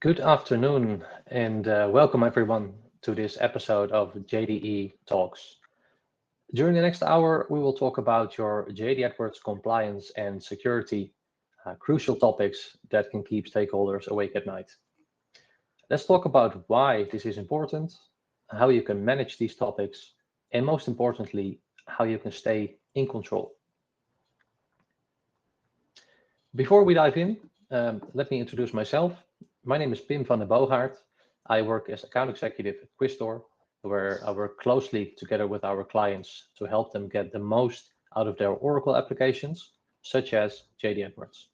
Good afternoon and welcome everyone to this episode of JDE Talks. During the next hour, we will talk about your JD Edwards compliance and security, crucial topics that can keep stakeholders awake at night. Let's talk about why this is important, how you can manage these topics, and most importantly, how you can stay in control. Before we dive in, let me introduce myself. My name is Pim van der Boogaard. I work as account executive at Quistor, where I work closely together with our clients to help them get the most out of their Oracle applications, such as JD Edwards.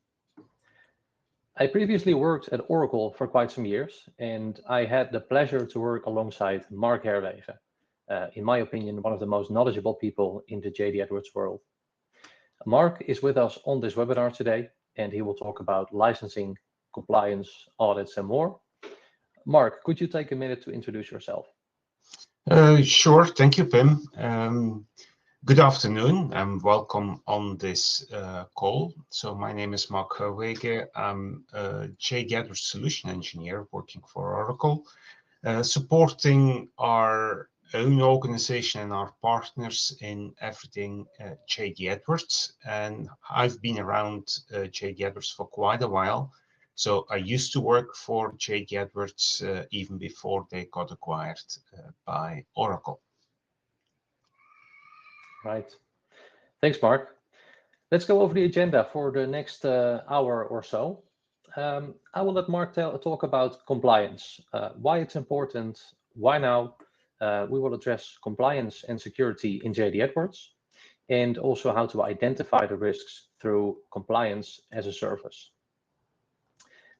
I previously worked at Oracle for quite some years, and I had the pleasure to work alongside Mark Herleve, in my opinion, one of the most knowledgeable people in the JD Edwards world. Mark is with us on this webinar today, and he will talk about licensing, compliance, audits, and more. Mark, could you take a minute to introduce yourself? Sure. Thank you, Pim. Good afternoon and welcome on this call. So my name is Mark Herwege. I'm a JD Edwards solution engineer working for Oracle, supporting our own organization and our partners in everything JD Edwards. And I've been around JD Edwards for quite a while. So I used to work for JD Edwards even before they got acquired by Oracle. Right. Thanks, Mark. Let's go over the agenda for the next hour or so. I will let Mark talk about compliance, why it's important, why now. We will address compliance and security in JD Edwards, and also how to identify the risks through compliance as a service.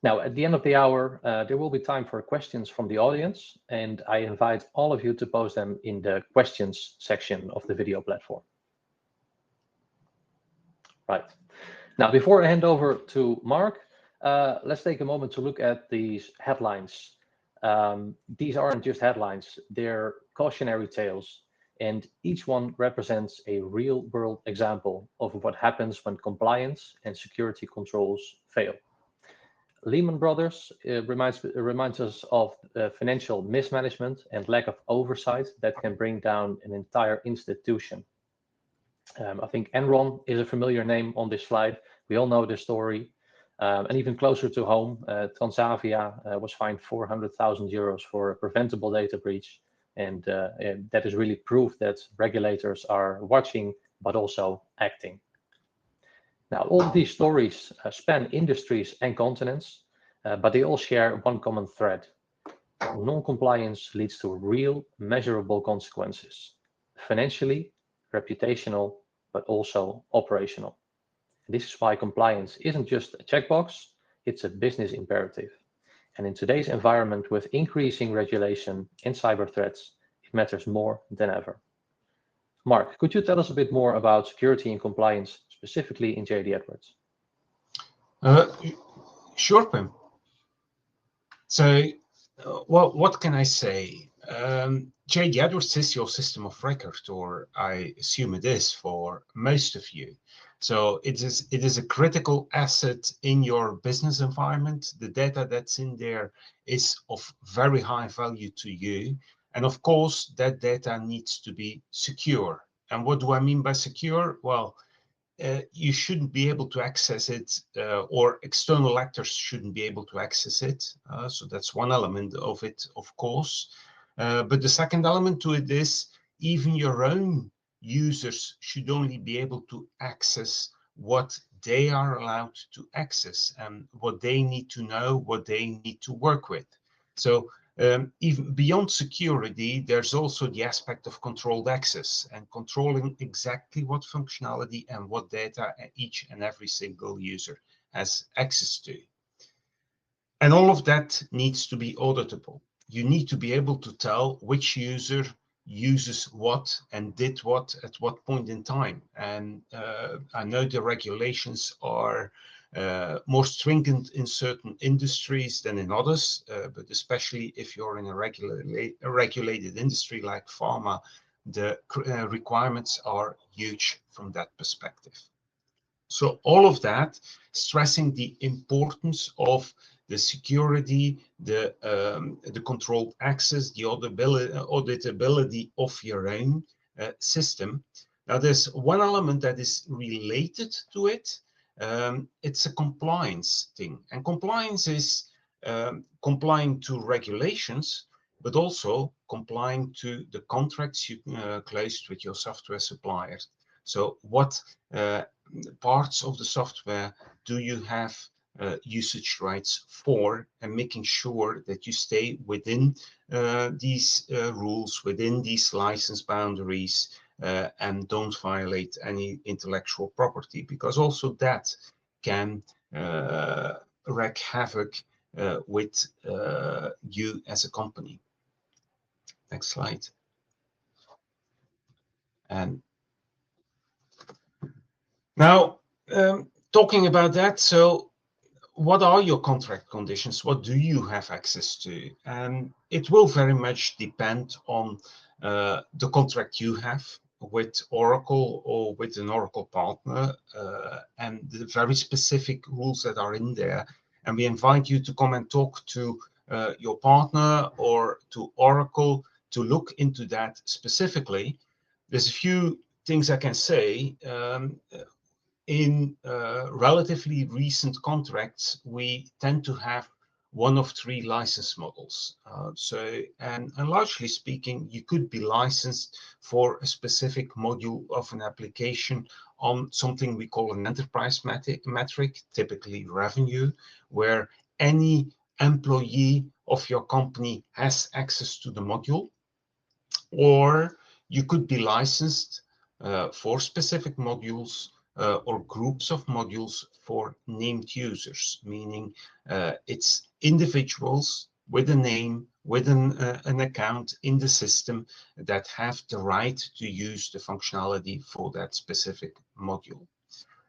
Now, at the end of the hour, there will be time for questions from the audience, and I invite all of you to post them in the questions section of the video platform. Right. Now, before I hand over to Mark, let's take a moment to look at these headlines. These aren't just headlines, they're cautionary tales, and each one represents a real-world example of what happens when compliance and security controls fail. Lehman Brothers reminds us of financial mismanagement and lack of oversight that can bring down an entire institution. I think Enron is a familiar name on this slide. We all know the story. And even closer to home, Transavia was fined 400,000 euros for a preventable data breach. And that is really proof that regulators are watching, but also acting. Now, all of these stories span industries and continents, but they all share one common thread. Non-compliance leads to real, measurable consequences, financially, reputational, but also operational. This is why compliance isn't just a checkbox, it's a business imperative. And in today's environment with increasing regulation and cyber threats, it matters more than ever. Mark, could you tell us a bit more about security and compliance, specifically in JD Edwards? Sure, Pim. So, what can I say? JD Edwards is your system of record, or I assume it is for most of you. So it is a critical asset in your business environment. The data that's in there is of very high value to you. And of course, that data needs to be secure. And what do I mean by secure? Well, you shouldn't be able to access it, or external actors shouldn't be able to access it. So that's one element of it, of course. But the second element to it is even your own users should only be able to access what they are allowed to access and what they need to know, what they need to work with. So even beyond security, there's also the aspect of controlled access and controlling exactly what functionality and what data each and every single user has access to. And all of that needs to be auditable. You need to be able to tell which user uses what and did what at what point in time. And I know the regulations are more stringent in certain industries than in others, but especially if you're in a regulated industry like pharma, the requirements are huge from that perspective. So all of that, stressing the importance of the security, the controlled access, the auditability of your own system. Now, there's one element that is related to it. It's a compliance thing, and compliance is complying to regulations, but also complying to the contracts you closed with your software suppliers. So what parts of the software do you have usage rights for, and making sure that you stay within these rules, within these license boundaries, and don't violate any intellectual property, because also that can wreak havoc with you as a company. Next slide. And now, talking about that, so what are your contract conditions? What do you have access to? And it will very much depend on the contract you have with Oracle or with an Oracle partner, and the very specific rules that are in there. And we invite you to come and talk to your partner or to Oracle to look into that specifically. There's a few things I can say. In relatively recent contracts, we tend to have one of three license models. And largely speaking, you could be licensed for a specific module of an application on something we call an enterprise metric, typically revenue, where any employee of your company has access to the module. Or you could be licensed for specific modules or groups of modules for named users, meaning it's individuals with a name, with an account in the system that have the right to use the functionality for that specific module.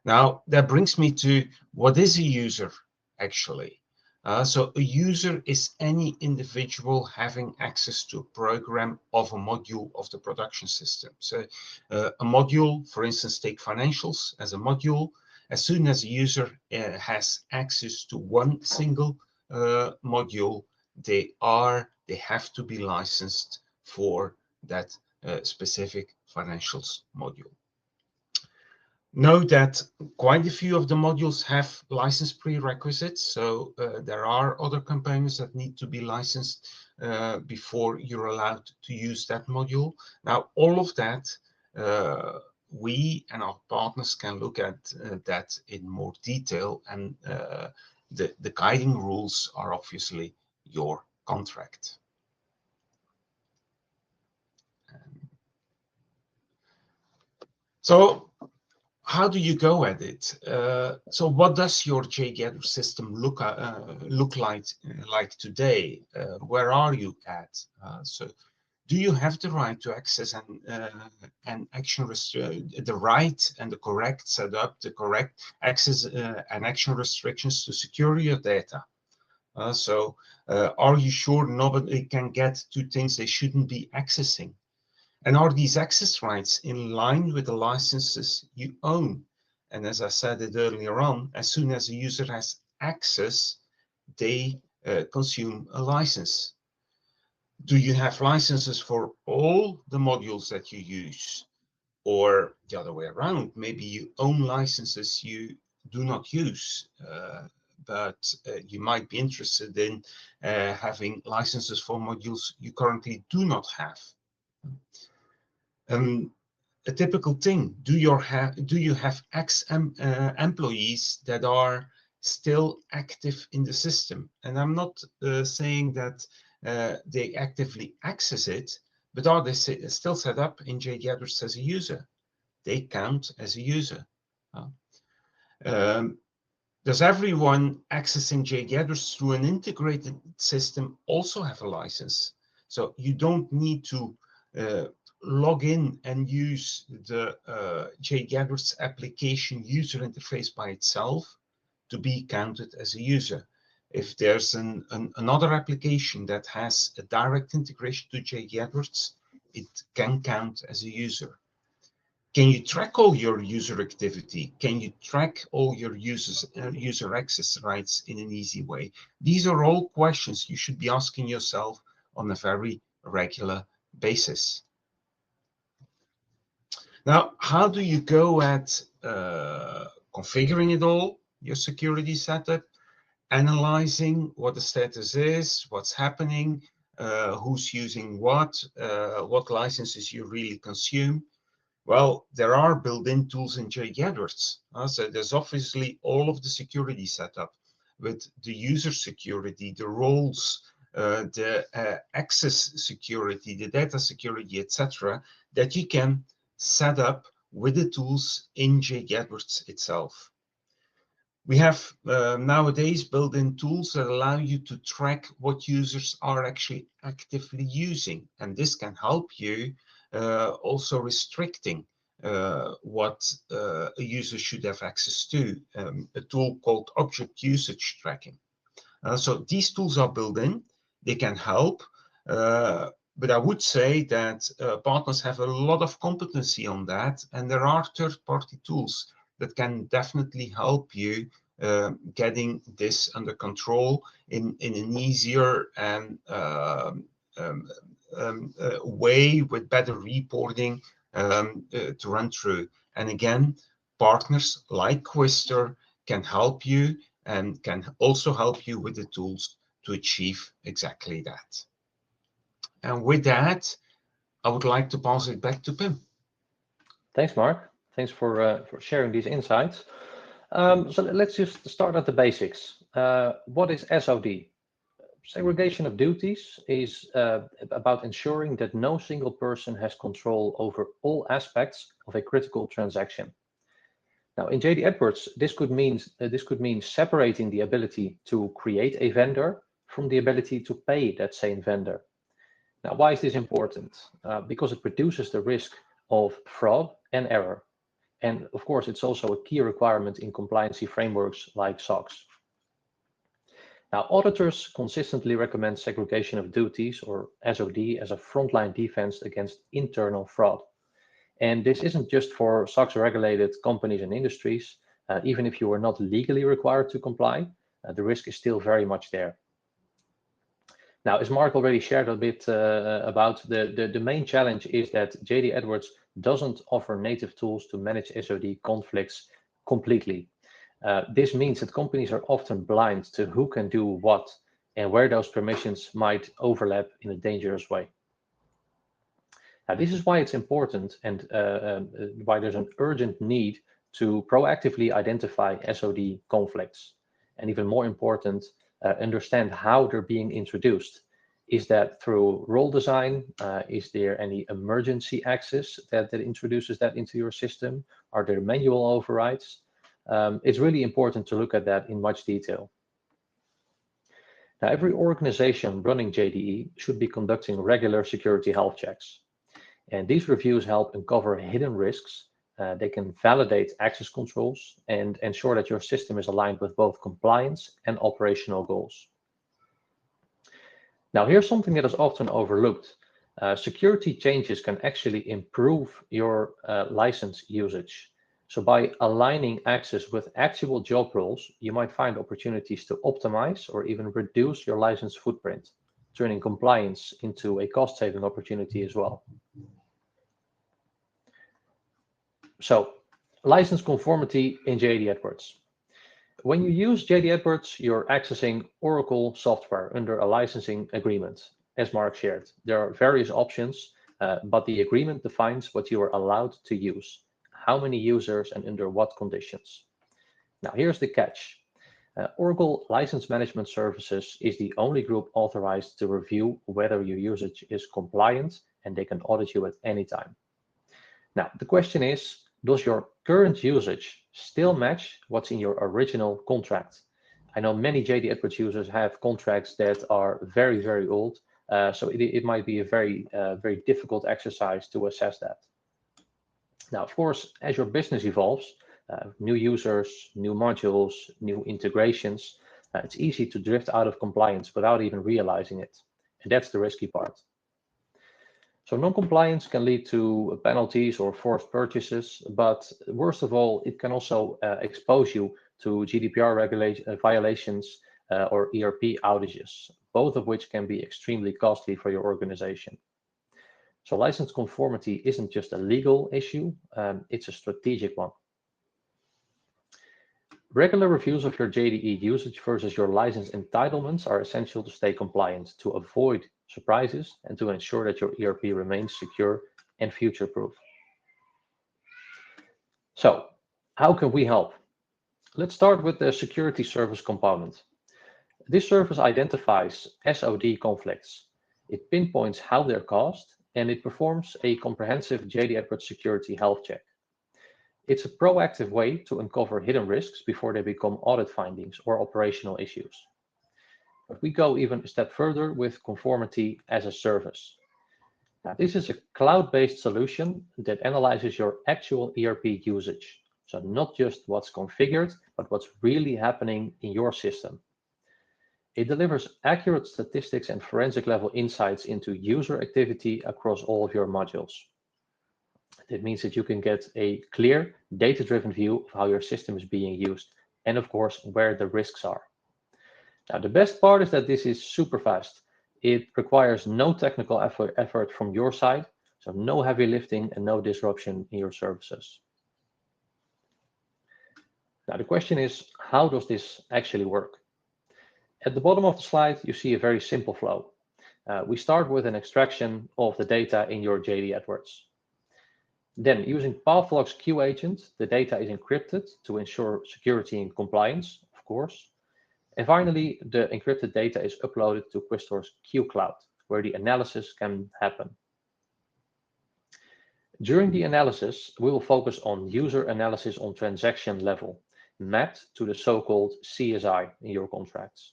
Now, that brings me to what is a user actually? So a user is any individual having access to a program of a module of the production system. So a module, for instance, take financials as a module. As soon as a user has access to one single module, they have to be licensed for that specific financials module. Note that quite a few of the modules have license prerequisites, so there are other components that need to be licensed before you're allowed to use that module. Now, all of that, we and our partners can look at that in more detail, and the guiding rules are obviously your contract. So, how do you go at it? So what does your JGather system look like today? Where are you at? So do you have the right to access and action the right and the correct setup, the correct access and action restrictions to secure your data? So are you sure nobody can get to things they shouldn't be accessing? And are these access rights in line with the licenses you own? And as I said it earlier on, as soon as a user has access, they consume a license. Do you have licenses for all the modules that you use? Or the other way around, maybe you own licenses you do not use, but you might be interested in having licenses for modules you currently do not have. A typical thing, do you have employees that are still active in the system? And I'm not saying that they actively access it, but are they still set up in JGathers as a user? They count as a user. Does everyone accessing JGathers through an integrated system also have a license? So you don't need to log in and use the JGathers application user interface by itself to be counted as a user. If there's another application that has a direct integration to JGathers, it can count as a user. Can you track all your user activity? Can you track all your user access rights in an easy way? These are all questions you should be asking yourself on a very regular basis. Now, how do you go at configuring it all, your security setup, analyzing what the status is, what's happening, who's using what licenses you really consume? Well, there are built-in tools in JD Edwards. So there's obviously all of the security setup with the user security, the roles, the access security, the data security, etc., that you can set up with the tools in JD Edwards itself. We have nowadays built-in tools that allow you to track what users are actually actively using, and this can help you also restricting what a user should have access to, a tool called object usage tracking. So these tools are built in, they can help, but I would say that partners have a lot of competency on that, and there are third-party tools that can definitely help you getting this under control in an easier and way with better reporting to run through. And again, partners like Quister can help you and can also help you with the tools to achieve exactly that. And with that, I would like to pass it back to Pim. Thanks, Mark. Thanks for sharing these insights. So let's just start at the basics. What is SOD? Segregation of duties is about ensuring that no single person has control over all aspects of a critical transaction. Now, in JD Edwards, this could mean separating the ability to create a vendor from the ability to pay that same vendor. Now, why is this important? Because it reduces the risk of fraud and error. And of course, it's also a key requirement in compliancy frameworks like SOX. Now, auditors consistently recommend segregation of duties, or SOD, as a frontline defense against internal fraud. And this isn't just for SOX-regulated companies and industries. Even if you are not legally required to comply, the risk is still very much there. Now, as Mark already shared a bit about, the main challenge is that JD Edwards doesn't offer native tools to manage SOD conflicts completely. This means that companies are often blind to who can do what and where those permissions might overlap in a dangerous way. Now, this is why it's important and why there's an urgent need to proactively identify SOD conflicts. And even more important, understand how they're being introduced. Is that through role design? Is there any emergency access that introduces that into your system? Are there manual overrides? It's really important to look at that in much detail. Now, every organization running JDE should be conducting regular security health checks. And these reviews help uncover hidden risks. They can validate access controls and ensure that your system is aligned with both compliance and operational goals. Now, here's something that is often overlooked. Security changes can actually improve your license usage. So by aligning access with actual job roles, you might find opportunities to optimize or even reduce your license footprint, turning compliance into a cost-saving opportunity as well. So, license conformity in JD Edwards. When you use JD Edwards, you're accessing Oracle software under a licensing agreement, as Mark shared. There are various options, but the agreement defines what you are allowed to use, how many users and under what conditions. Now, here's the catch. Oracle License Management Services is the only group authorized to review whether your usage is compliant, and they can audit you at any time. Now, the question is, does your current usage still match what's in your original contract? I know many JD Edwards users have contracts that are very, very old, so it might be a very difficult exercise to assess that. Now, of course, as your business evolves, new users, new modules, new integrations, it's easy to drift out of compliance without even realizing it. And that's the risky part. So non-compliance can lead to penalties or forced purchases, but worst of all, it can also expose you to GDPR violations or ERP outages, both of which can be extremely costly for your organization. So license conformity isn't just a legal issue, it's a strategic one. Regular reviews of your JDE usage versus your license entitlements are essential to stay compliant, to avoid surprises, and to ensure that your ERP remains secure and future-proof. So, how can we help? Let's start with the security service component. This service identifies SOD conflicts. It pinpoints how they're caused, and it performs a comprehensive JD Edwards security health check. It's a proactive way to uncover hidden risks before they become audit findings or operational issues. But we go even a step further with conformity as a service. Now, this is a cloud-based solution that analyzes your actual ERP usage. So not just what's configured, but what's really happening in your system. It delivers accurate statistics and forensic level insights into user activity across all of your modules. It means that you can get a clear, data-driven view of how your system is being used, and of course, where the risks are. Now, the best part is that this is super fast. It requires no technical effort from your side, so no heavy lifting and no disruption in your services. Now, the question is, how does this actually work? At the bottom of the slide, you see a very simple flow. We start with an extraction of the data in your JD Edwards. Then, using Pathlock's Q agent, the data is encrypted to ensure security and compliance, of course. And finally, the encrypted data is uploaded to Quistor's Q Cloud, where the analysis can happen. During the analysis, we will focus on user analysis on transaction level, mapped to the so-called CSI in your contracts.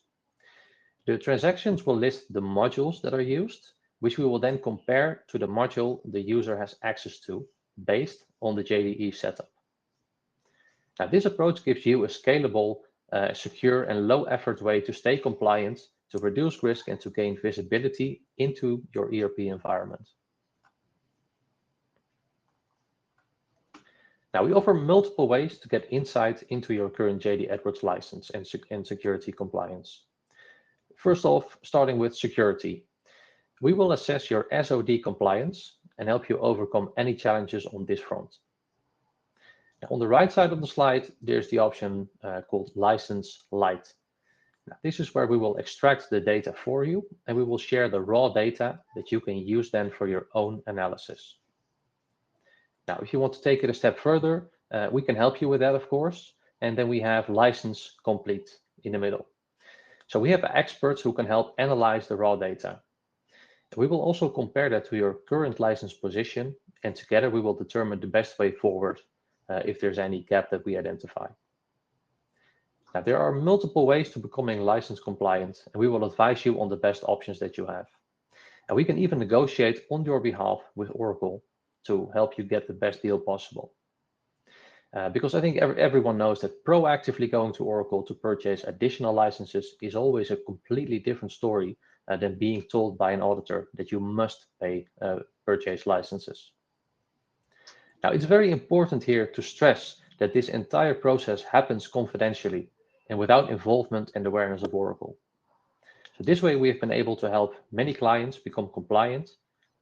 The transactions will list the modules that are used, which we will then compare to the module the user has access to based on the JDE setup. Now, this approach gives you a scalable, secure and low-effort way to stay compliant, to reduce risk and to gain visibility into your ERP environment. Now, we offer multiple ways to get insight into your current JD Edwards license and security compliance. First off, starting with security. We will assess your SOD compliance and help you overcome any challenges on this front. Now, on the right side of the slide, there's the option called License Light. Now, this is where we will extract the data for you, and we will share the raw data that you can use then for your own analysis. Now, if you want to take it a step further, we can help you with that, of course. And then we have License Complete in the middle. So we have experts who can help analyze the raw data. We will also compare that to your current license position, and together we will determine the best way forward if there's any gap that we identify. Now, there are multiple ways to becoming license compliant, and we will advise you on the best options that you have. And we can even negotiate on your behalf with Oracle to help you get the best deal possible. Because I think everyone knows that proactively going to Oracle to purchase additional licenses is always a completely different story than being told by an auditor that you must purchase licenses. Now, it's very important here to stress that this entire process happens confidentially and without involvement and awareness of Oracle. So this way we have been able to help many clients become compliant,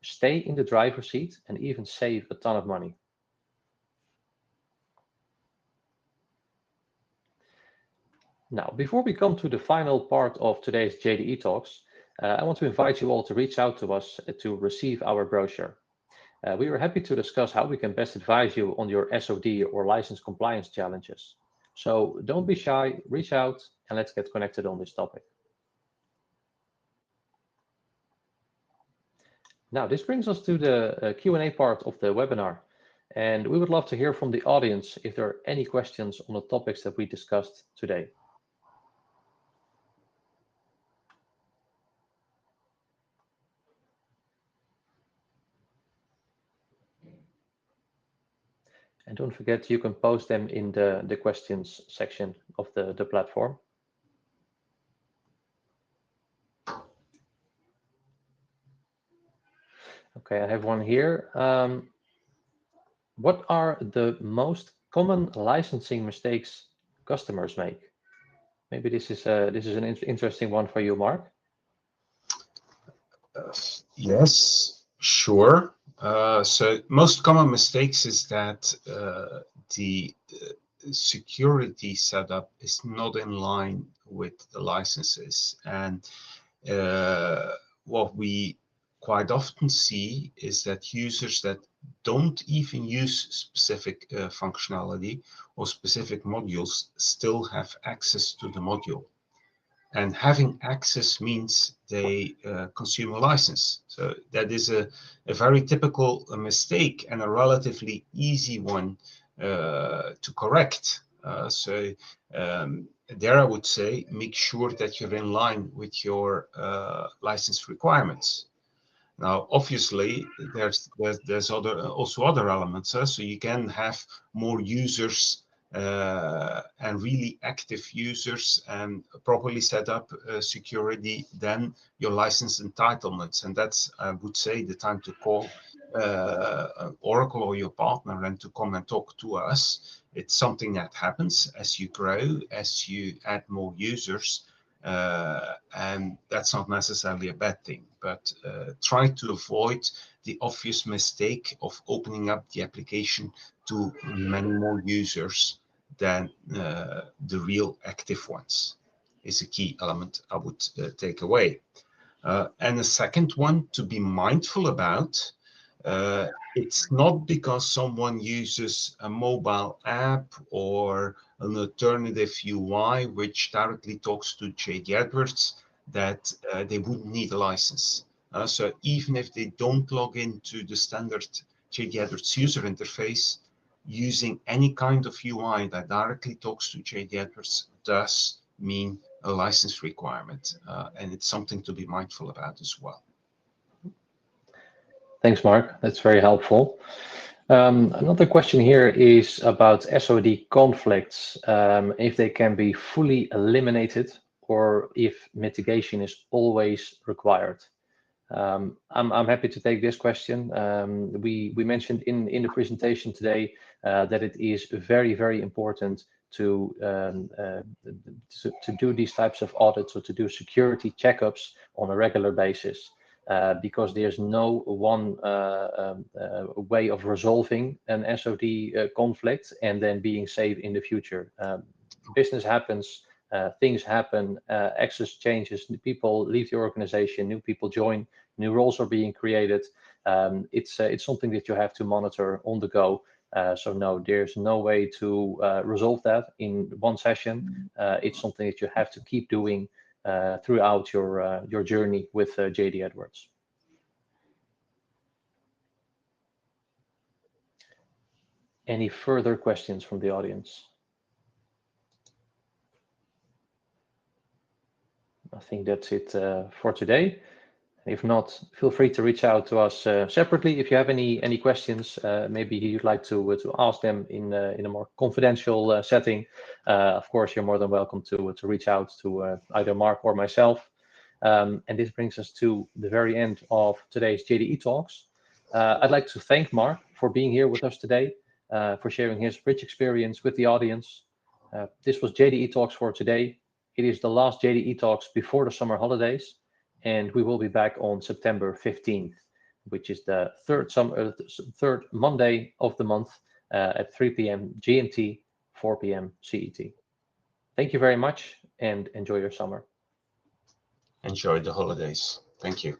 stay in the driver's seat, and even save a ton of money. Now, before we come to the final part of today's JDE talks, I want to invite you all to reach out to us to receive our brochure. We are happy to discuss how we can best advise you on your SOD or license compliance challenges. So don't be shy, reach out, and let's get connected on this topic. Now, this brings us to the Q&A part of the webinar. And we would love to hear from the audience if there are any questions on the topics that we discussed today. And don't forget, you can post them in the questions section of the platform. Okay. Okay, I have one here. What are the most common licensing mistakes customers make? Maybe this is an interesting one for you, Mark. Yes, sure. So most common mistakes is that the security setup is not in line with the licenses. And what we quite often see is that users that don't even use specific functionality or specific modules still have access to the module. And having access means they consume a license. So that is a very typical mistake and a relatively easy one to correct. There I would say, make sure that you're in line with your license requirements. Now, obviously, there's also other elements. So you can have more users and really active users and properly set up security than your license entitlements. And that's, I would say, the time to call Oracle or your partner and to come and talk to us. It's something that happens as you grow, as you add more users. And that's not necessarily a bad thing, but try to avoid the obvious mistake of opening up the application to many more users than the real active ones is a key element I would take away. And the second one to be mindful about, it's not because someone uses a mobile app or an alternative UI which directly talks to JD Edwards that they wouldn't need a license. So even if they don't log into the standard JD Edwards user interface, using any kind of UI that directly talks to JD Edwards does mean a license requirement, and it's something to be mindful about as well. Thanks, Mark. That's very helpful. Another question here is about SOD conflicts, if they can be fully eliminated or if mitigation is always required. I'm happy to take this question. We mentioned in the presentation today that it is very, very important to do these types of audits or to do security checkups on a regular basis. Because there's no one way of resolving an SOD conflict and then being safe in the future. Business happens, things happen, access changes, people leave the organization, new people join, new roles are being created. It's something that you have to monitor on the go. So no, there's no way to resolve that in one session. It's something that you have to keep doing throughout your journey with JD Edwards. Any further questions from the audience? I think that's it for today. If not, feel free to reach out to us separately if you have any questions. Maybe you'd like to ask them in a more confidential setting. Of course, you're more than welcome to reach out to either Mark or myself. And this brings us to the very end of today's JDE Talks. I'd like to thank Mark for being here with us today, for sharing his rich experience with the audience. This was JDE Talks for today. It is the last JDE Talks before the summer holidays. And we will be back on September 15th, which is the third Monday of the month at 3 p.m. GMT, 4 p.m. CET. Thank you very much and enjoy your summer. Enjoy the holidays. Thank you.